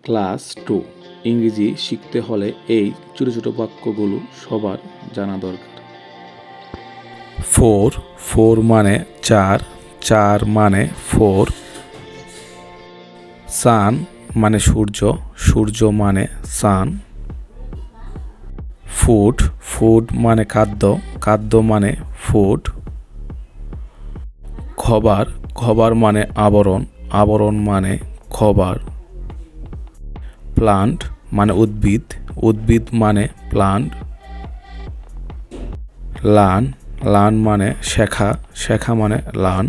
Class 2 ইংরেজি শিখতে হলে এই ছোট ছোট বাক্যগুলো সবার জানা দরকার। 4 মানে 4 মানে 4। সান মানে সূর্য মানে সান। ফুড মানে খাদ্য মানে ফুড। খবর মানে আবরণ মানে খবর। প্লান্ট মানে উদ্ভিদ মানে প্লান্ট। লার্ন মানে শেখা মানে লার্ন।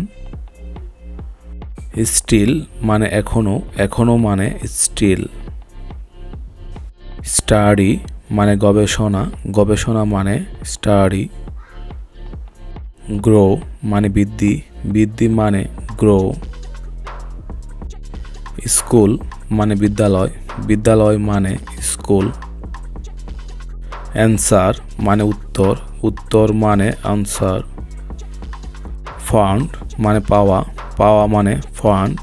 স্টিল মানে এখনো মানে স্টিল। স্টাডি মানে গবেষণা মানে স্টাডি। গ্রো মানে বৃদ্ধি মানে গ্রো। স্কুল মানে বিদ্যালয় মানে স্কুল। অ্যান্সার মানে উত্তর মানে আনসার। ফান্ড মানে পাওয়া মানে ফান্ড।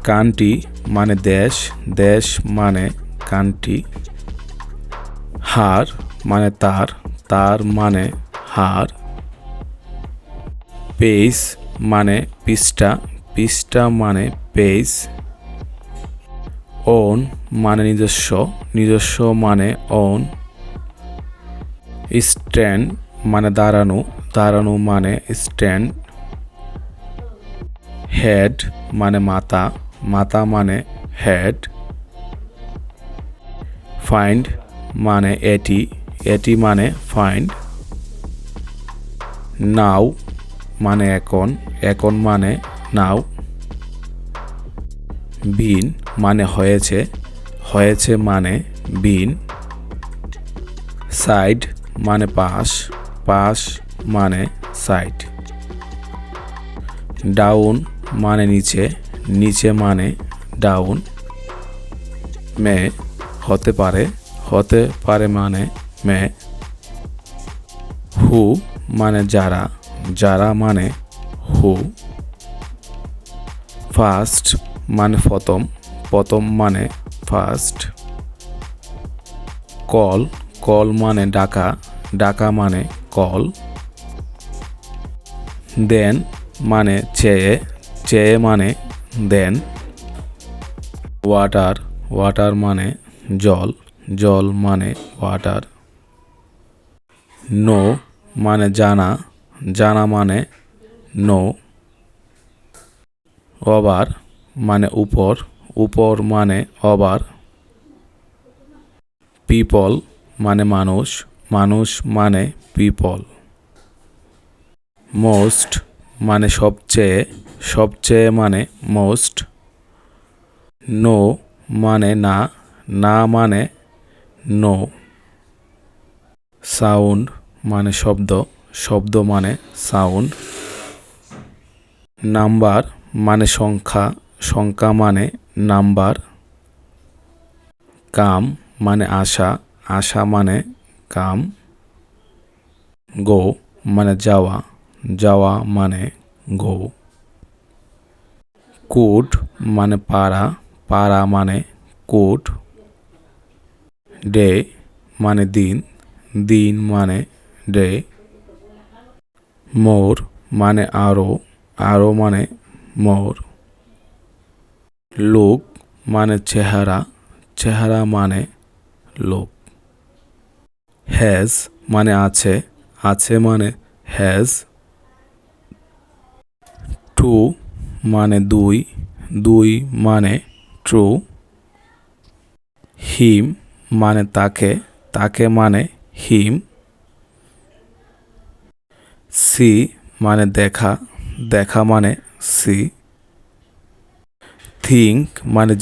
কান্ট্রি মানে দেশ মানে কান্ট্রি। হার মানে তার মানে হার। পেজ মানে পৃষ্ঠা মানে পেজ। ওন মানে নিজস্ব মানে ওন। স্ট্যান্ড মানে দাঁড়ানো মানে স্ট্যান্ড। হেড মানে মাথা মানে হেড। ফাইন্ড মানে এটি মানে ফাইন্ড। নাও মানে এখন মানে নাও। বিন মানে হয়েছে মানে বিন। সাইড মানে পাশ মানে সাইড। ডাউন মানে নিচে মানে ডাউন। মে হতে পারে মানে মে। হু মানে যারা মানে হু। ফার্স্ট মানে প্রথম মানে ফার্স্ট। কল মানে ডাকা মানে কল। দেন মানে চেয়ে মানে দেন। ওয়াটার মানে জল মানে ওয়াটার। নো মানে জানা মানে নো। ওভার মানে উপর মানে ওভার। পিপল মানে মানুষ মানে পিপল। মোস্ট মানে সবচেয়ে মানে মোস্ট। নো মানে না মানে নো। সাউন্ড মানে শব্দ মানে সাউন্ড। নাম্বার মানে সংখ্যা মানে নাম্বার। কাম মানে আশা মানে কাম। গো মানে যাওয়া মানে গো। কুড মানে পারা মানে কুড। ডে মানে দিন মানে ডে। মোর মানে আরো মানে মোর। লুক মানে চেহারা মানে লোক। হ্যাজ মানে আছে মানে হ্যাজ। টু মানে দুই মানে ট্রু। হিম মানে তাকে মানে হিম। সি মানে দেখা মানে সি। থিঙ্ক মানে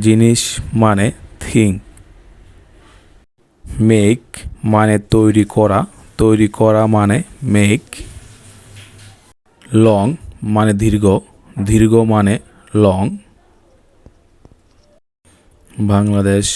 জিনিস মানে থিঙ্ক। মেক মানে তৈরি করা মানে মেক। লং মানে দীর্ঘ মানে লং। বাংলাদেশ।